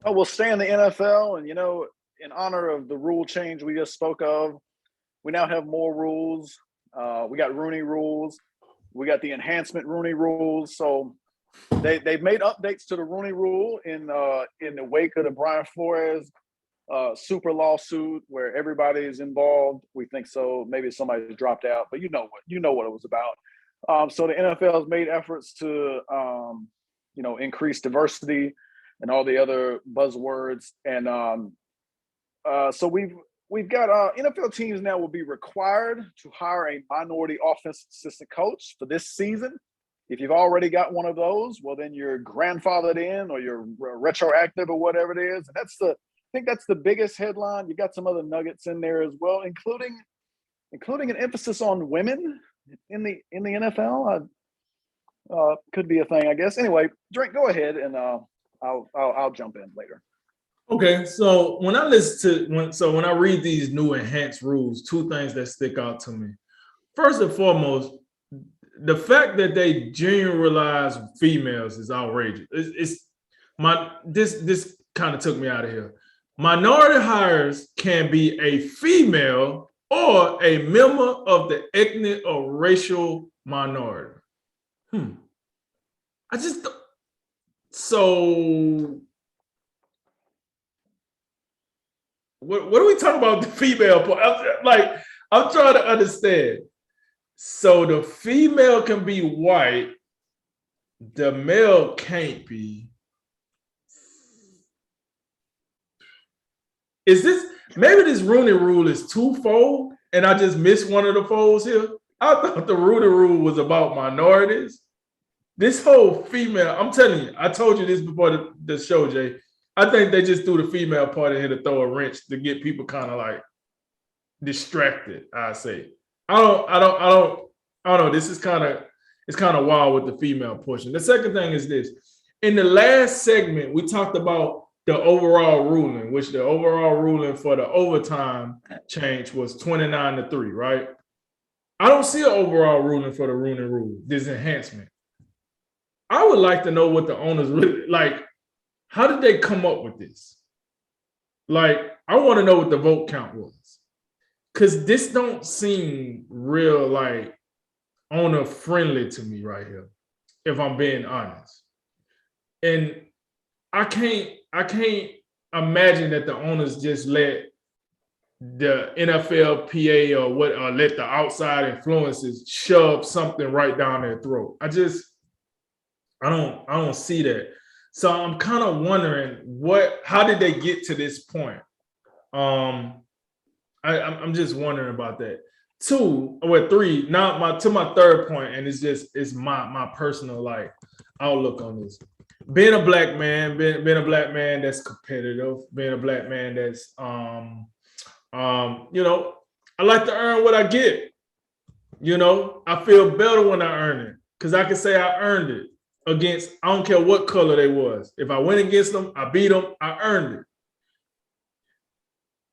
Oh, we'll stay in the NFL, and in honor of the rule change we just spoke of, we now have more rules. We got Rooney rules. We got the enhancement Rooney rules. So they've made updates to the Rooney Rule in the wake of the Brian Flores super lawsuit where everybody is involved. We think so. Maybe somebody's dropped out, but you know what it was about. So the NFL has made efforts to increase diversity and all the other buzzwords, and so we've got NFL teams now will be required to hire a minority offensive assistant coach for this season. If you've already got one of those, well, then you're grandfathered in or you're retroactive or whatever it is. And I think that's the biggest headline. You got some other nuggets in there as well, including an emphasis on women in the NFL. Could be a thing, I guess. Anyway, Drake, go ahead, and I'll jump in later. Okay, so when I read these new enhanced rules, two things that stick out to me. First and foremost, the fact that they generalize females is outrageous. This kind of took me out of here. Minority hires can be a female or a member of the ethnic or racial minority. So what are we talking about the female part? I'm trying to understand. So the female can be white, the male can't be. Is this maybe this Rooney Rule is twofold and I just missed one of the folds here? I thought the Rooney Rule was about minorities. This whole female, I'm telling you, I told you this before the show, Jay. I think they just threw the female part in here to throw a wrench to get people kind of like distracted, I say. I don't know. This is kind of wild with the female portion. The second thing is this. In the last segment, we talked about the overall ruling, which the overall ruling for the overtime change was 29-3, right? I don't see an overall ruling for the Rooney Rule, this enhancement. I would like to know what the owners really like. How did they come up with this? Like, I want to know what the vote count was. Because this don't seem real, like, owner friendly to me right here, if I'm being honest. And I can't imagine that the owners just let the NFLPA or let the outside influences shove something right down their throat. I don't see that. So I'm kind of wondering how did they get to this point? I'm just wondering about that. Three. Now to my third point, and it's my personal like outlook on this. Being a black man, being a black man that's competitive, being a black man that's I like to earn what I get. I feel better when I earn it because I can say I earned it against, I don't care what color they was. If I went against them, I beat them, I earned it.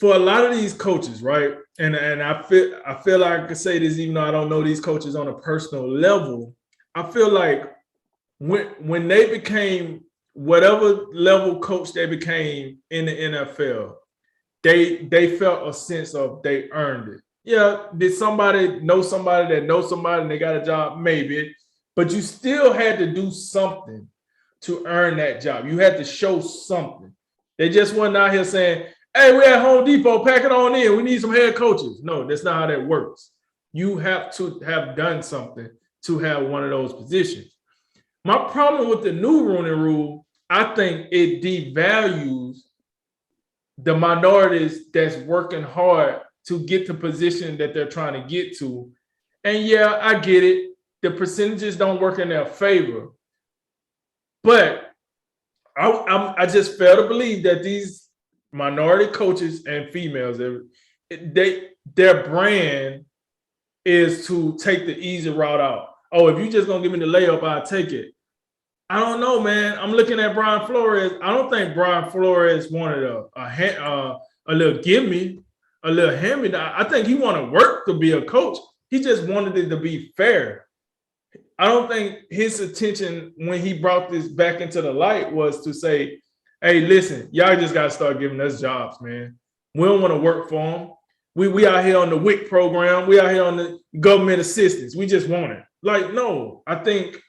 For a lot of these coaches, right? And I feel like I could say this even though I don't know these coaches on a personal level. I feel like when they became whatever level coach they became in the NFL, they felt a sense of they earned it. Yeah, did somebody know somebody that knows somebody and they got a job? Maybe. But you still had to do something to earn that job. You had to show something. They just wasn't out here saying, hey, we're at Home Depot, pack it on in. We need some head coaches. No, that's not how that works. You have to have done something to have one of those positions. My problem with the new Rooney Rule, I think it devalues the minorities that's working hard to get the position that they're trying to get to. And yeah, I get it. The percentages don't work in their favor. But I just fail to believe that these minority coaches and females, their brand is to take the easy route out. Oh, if you just gonna give me the layup, I'll take it. I don't know, man. I'm looking at Brian Flores. I don't think Brian Flores wanted a little gimme, a little hand-me. I think he wanted work to be a coach. He just wanted it to be fair. I don't think his intention when he brought this back into the light was to say, Hey, listen, y'all just gotta start giving us jobs, man. We don't want to work for them. We out here on the WIC program. We out here on the government assistance. We just want it. Like, no, I think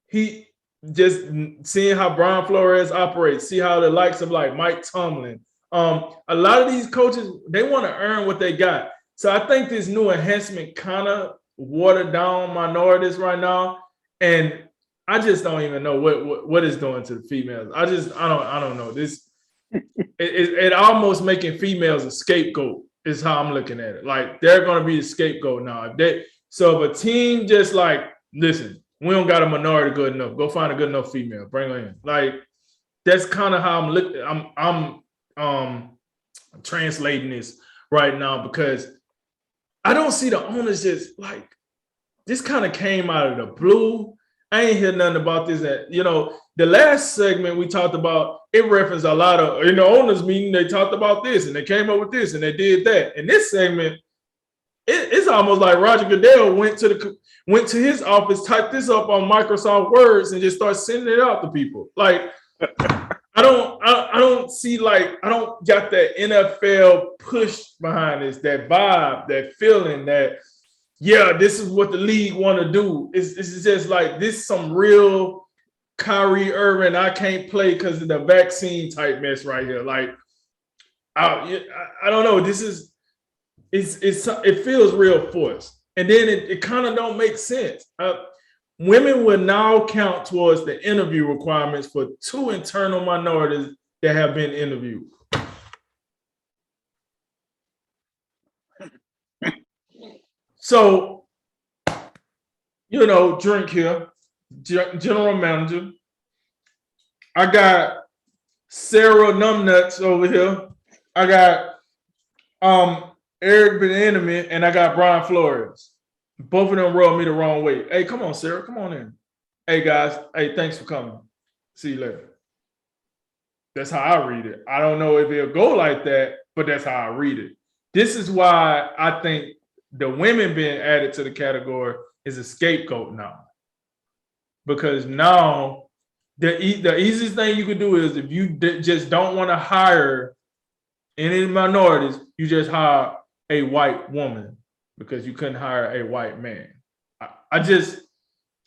he just seeing how Brian Flores operates, see how the likes of like Mike Tomlin, a lot of these coaches, they want to earn what they got. So I think this new enhancement kind of watered down minorities right now, and I just don't even know what it's doing to the females. I don't know. This it almost making females a scapegoat is how I'm looking at it. Like they're gonna be the scapegoat now. So if a team just like, listen, we don't got a minority good enough, go find a good enough female, bring her in. Like that's kind of how I'm looking. I'm translating this right now because I don't see the owners just like this kind of came out of the blue. I ain't hear nothing about this. The last segment we talked about, it referenced a lot of in the owners meeting. They talked about this and they came up with this and they did that. In this segment, it's almost like Roger Goodell went to his office, typed this up on Microsoft Words, and just started sending it out to people. Like I don't see like I don't got that NFL push behind this, that vibe, that feeling that. Yeah, this is what the league want to do. It's just like this some real Kyrie Irving, I can't play because of the vaccine type mess right here. Like, I don't know. It feels real forced. And then it kind of don't make sense. Women will now count towards the interview requirements for 2 internal minorities that have been interviewed. So, drink here, general manager. I got Sarah Numbnuts over here. I got Eric Benjamin, and I got Brian Flores. Both of them rubbed me the wrong way. Hey, come on, Sarah. Come on in. Hey, guys. Hey, thanks for coming. See you later. That's how I read it. I don't know if it'll go like that, but that's how I read it. This is why I think the women being added to the category is a scapegoat now. Because now the easiest thing you could do is if you just don't want to hire any minorities, you just hire a white woman because you couldn't hire a white man.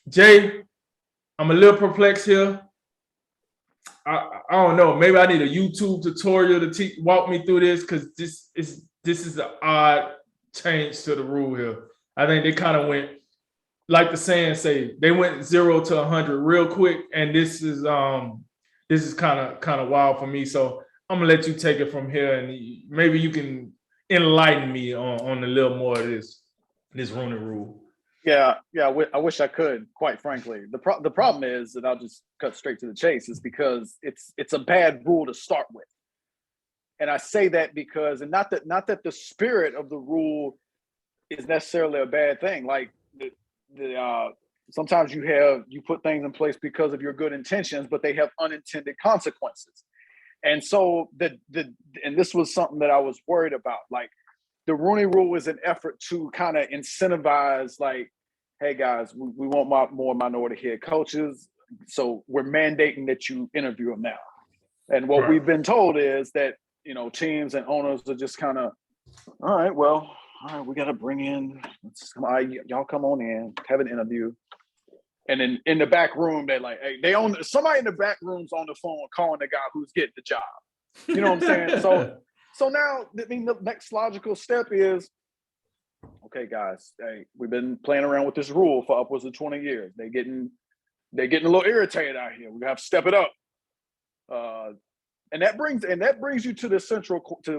Jay, I'm a little perplexed here. I don't know. Maybe I need a YouTube tutorial to walk me through this because this is an odd change to the rule here. I think they kind of went, like the saying say, they went 0 to 100 real quick, and this is kind of wild for me. So I'm gonna let you take it from here, and maybe you can enlighten me on a little more of this Rooney Rule. Yeah. I wish I could. Quite frankly, the problem is, and I'll just cut straight to the chase, is because it's a bad rule to start with. And I say that because, and not that the spirit of the rule is necessarily a bad thing. Like sometimes you put things in place because of your good intentions, but they have unintended consequences. And so and this was something that I was worried about. Like the Rooney Rule was an effort to kind of incentivize, like, hey guys, we want more minority head coaches, so we're mandating that you interview them now. And what we've been told is that teams and owners are just kind of, all right, we got to bring in, y'all come on in, have an interview. And then in the back room, they're like, hey, somebody in the back room's on the phone calling the guy who's getting the job. You know what I'm saying? So now, I mean, the next logical step is, okay, guys, hey, we've been playing around with this rule for upwards of 20 years. They're getting a little irritated out here. We have to step it up. And that brings you to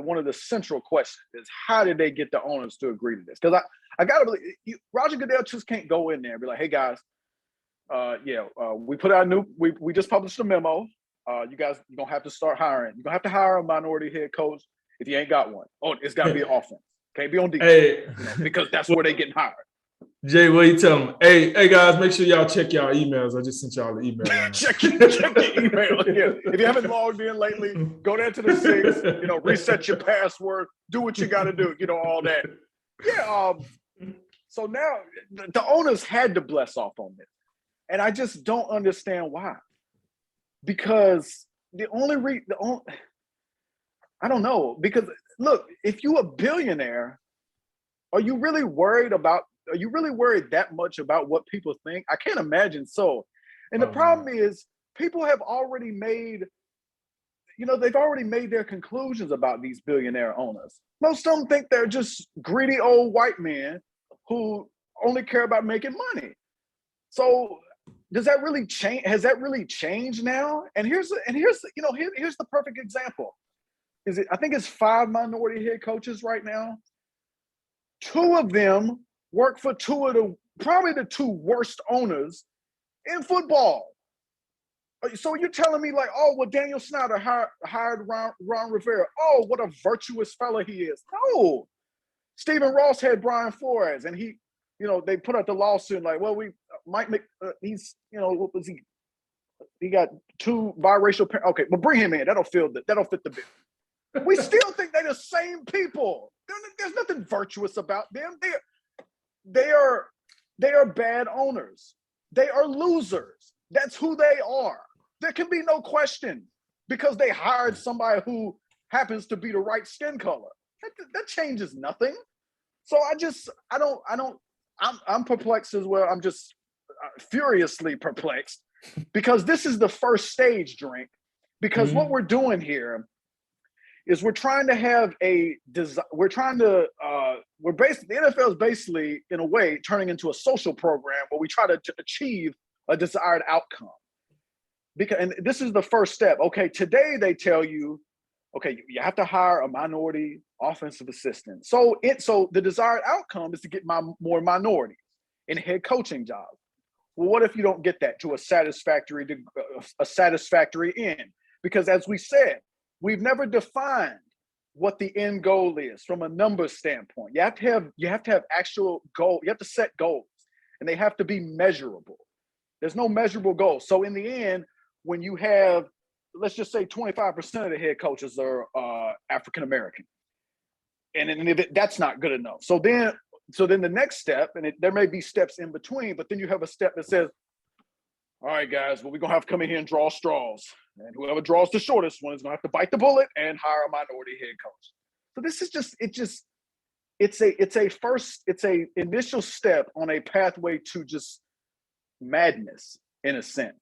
one of the central questions is, how did they get the owners to agree to this? Because I gotta believe Roger Goodell just can't go in there and be like, hey guys, we put out we just published a memo. You guys, you're gonna have to start hiring. You're gonna have to hire a minority head coach if you ain't got one. Oh, it's gotta be offense. Can't be on defense. Because that's where they getting hired. Jay, what you tell them? Hey guys, make sure y'all check y'all emails. I just sent y'all the email. check your email. Yeah. If you haven't logged in lately, go down to the 6, reset your password, do what you got to do, all that. Yeah. So now the owners had to bless off on this. And I just don't understand why. Because I don't know, because look, if you a billionaire, are you really worried that much about what people think? I can't imagine so. And the Oh no. problem is people have already made, they've already made their conclusions about these billionaire owners. Most of them think they're just greedy old white men who only care about making money. So does that really change? Has that really changed now? And here's the perfect example. I think it's 5 minority head coaches right now. 2 of them work for probably the 2 worst owners in football. So you're telling me like, oh, well, Daniel Snyder hired Ron Rivera. Oh, what a virtuous fella he is. No, Stephen Ross had Brian Flores, and they put out the lawsuit like, well, he's, what was he? He got 2 biracial parents. Okay, but bring him in. That'll fit the bill. We still think they're the same people. There's nothing virtuous about them. They are bad owners. They are losers. That's who they are. There can be no question because they hired somebody who happens to be the right skin color. That changes nothing. So I'm perplexed as well. I'm just furiously perplexed because this is the first stage, Drink. Because what we're doing here is we're trying to have the NFL is basically in a way turning into a social program where we try to achieve a desired outcome. And this is the first step. Okay, today they tell you, okay, you have to hire a minority offensive assistant. So the desired outcome is to get more minorities in head coaching jobs. Well, what if you don't get that to a satisfactory end? Because as we said, we've never defined what the end goal is from a numbers standpoint. You have to have actual goal. You have to set goals, and they have to be measurable. There's no measurable goal. So in the end, when you have, let's just say 25% of the head coaches are African American, and that's not good enough. So then the next step, and there may be steps in between, but then you have a step that says, all right, guys, well, we're going to have to come in here and draw straws. And whoever draws the shortest one is going to have to bite the bullet and hire a minority head coach. So this is it's a initial step on a pathway to just madness in a sense.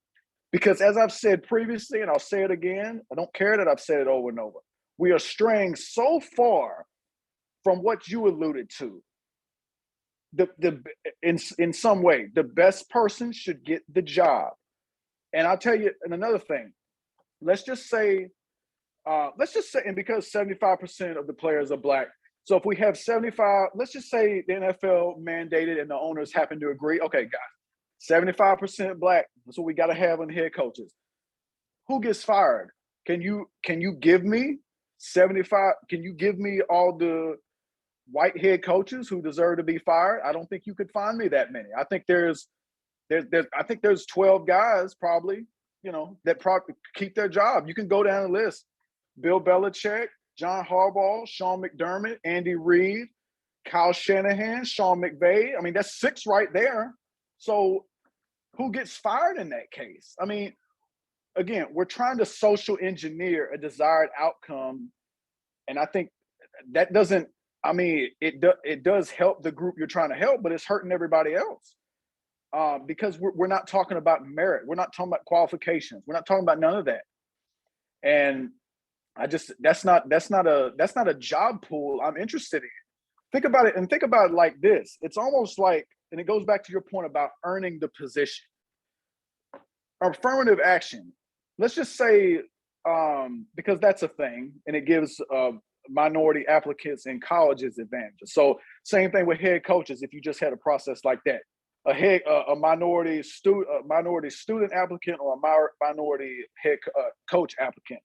Because as I've said previously, and I'll say it again, I don't care that I've said it over and over. We are straying so far from what you alluded to. In some way, the best person should get the job. And I'll tell you, and another thing, let's just say, and because 75% of the players are Black, so if we have 75, let's just say the NFL mandated and the owners happen to agree, okay, guys, 75% Black, that's what we got to have on head coaches. Who gets fired? Can you give me 75? Can you give me all the white head coaches who deserve to be fired? I don't think you could find me that many. I think there's 12 guys probably, that probably keep their job. You can go down the list. Bill Belichick, John Harbaugh, Sean McDermott, Andy Reid, Kyle Shanahan, Sean McVay. I mean, that's 6 right there. So who gets fired in that case? I mean, again, we're trying to social engineer a desired outcome. And I think that doesn't, I mean, it does help the group you're trying to help, but it's hurting everybody else. Because we're not talking about merit. We're not talking about qualifications. We're not talking about none of that. And that's not a job pool I'm interested in. Think about it like this. It's almost like, and it goes back to your point about earning the position. Affirmative action. Let's just say, because that's a thing, and it gives minority applicants in colleges advantages. So same thing with head coaches. If you just had a process like that, a minority student applicant or a minority head coach applicant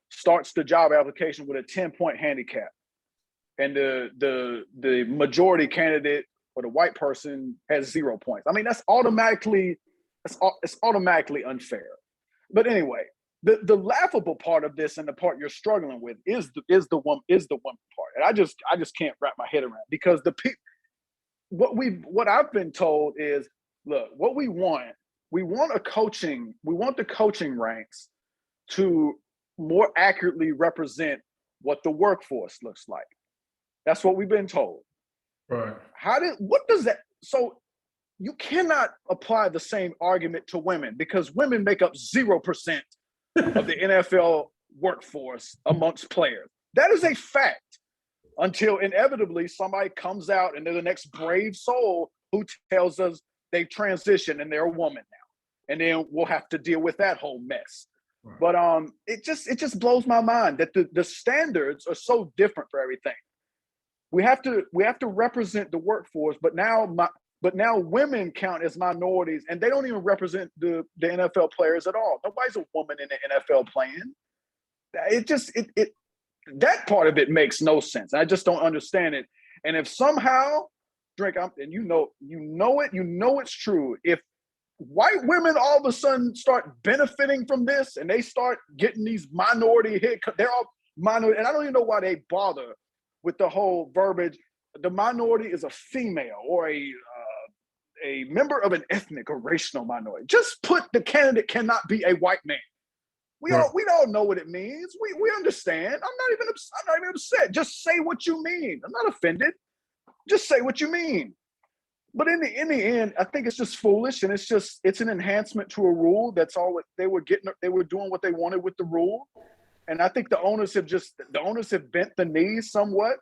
starts the job application with a 10-point handicap, and the majority candidate or the white person has 0 points. I mean, it's automatically unfair. But anyway, the laughable part of this and the part you're struggling with is the woman part, and I just can't wrap my head around, because what I've been told is, look, what we want the coaching ranks to more accurately represent what the workforce looks like. That's what we've been told. Right. What does that, so you cannot apply the same argument to women because women make up 0% of the NFL workforce amongst players. That is a fact until inevitably somebody comes out and they're the next brave soul who tells us they've transitioned and they're a woman now. And then we'll have to deal with that whole mess. Right. But it just blows my mind that the standards are so different for everything. We have to represent the workforce, but now women count as minorities, and they don't even represent the NFL players at all. Nobody's a woman in the NFL playing. That part of it makes no sense. I just don't understand it. And if somehow, Drake, and you know it's true. If white women all of a sudden start benefiting from this, and they start getting these minority hit, they're all minority, and I don't even know why they bother with the whole verbiage. The minority is a female or a member of an ethnic or racial minority. Just put the candidate cannot be a white man. We all know what it means. We understand. I'm not even upset. Just say what you mean. I'm not offended. Just say what you mean. But in the end, I think it's just foolish, and it's an enhancement to a rule. That's all they were getting. They were doing what they wanted with the rule, and I think the owners have bent the knees somewhat.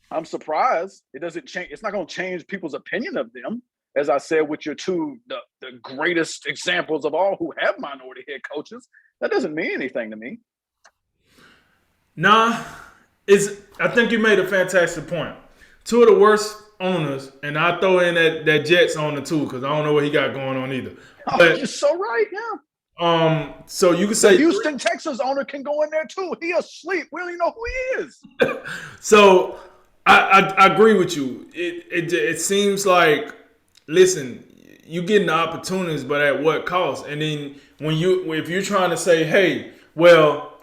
I'm surprised it doesn't change. It's not going to change people's opinion of them. As I said, with your the greatest examples of all who have minority head coaches, that doesn't mean anything to me. Nah, I think you made a fantastic point. Two of the worst owners, and I throw in that Jets owner too, because I don't know what he got going on either. But, you're so right, yeah. So you can say the Houston Texans owner can go in there too. He asleep. We don't even know who he is. So I agree with you. It seems like, listen, you getting the opportunities, but at what cost? And then if you're trying to say, hey, well,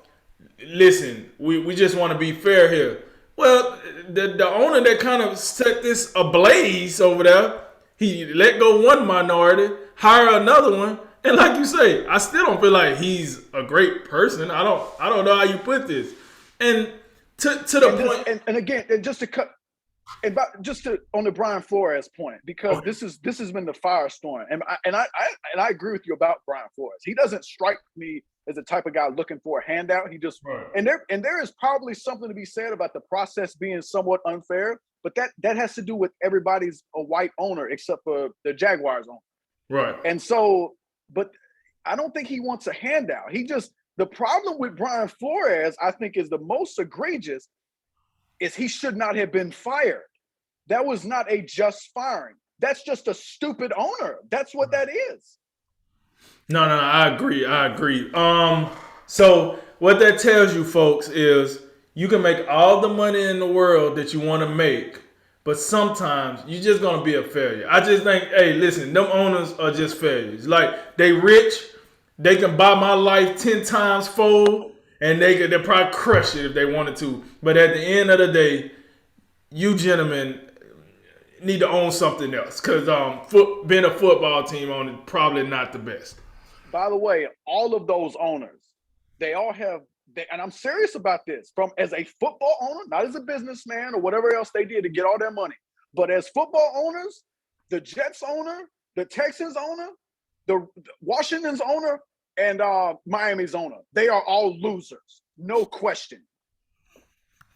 listen, we just want to be fair here. Well, the owner that kind of set this ablaze over there, he let go one minority, hire another one, and like you say, I still don't feel like he's a great person. I don't know how you put this. And to the point, and again, just to cut. On the Brian Flores point, because this has been the firestorm, and I agree with you about Brian Flores. He doesn't strike me as the type of guy looking for a handout. He just right. and there is probably something to be said about the process being somewhat unfair, but that has to do with everybody's a white owner except for the Jaguars owner. Right. And so, but I don't think he wants a handout. The problem with Brian Flores, I think, is the most egregious. Is he should not have been fired. That was not a just firing. That's just a stupid owner. That's what that is. No, I agree. So what that tells you, folks, is you can make all the money in the world that you want to make, but sometimes you're just going to be a failure. I just think, hey, listen, them owners are just failures. Like, they rich. They can buy my life 10 times fold. And they'll probably crush it if they wanted to. But at the end of the day, you gentlemen need to own something else. Because being a football team owner is probably not the best. By the way, all of those owners, they all have, and I'm serious about this, as a football owner, not as a businessman or whatever else they did to get all their money. But as football owners, the Jets owner, the Texans owner, the Washington's owner, and Miami's owner. They are all losers. No question.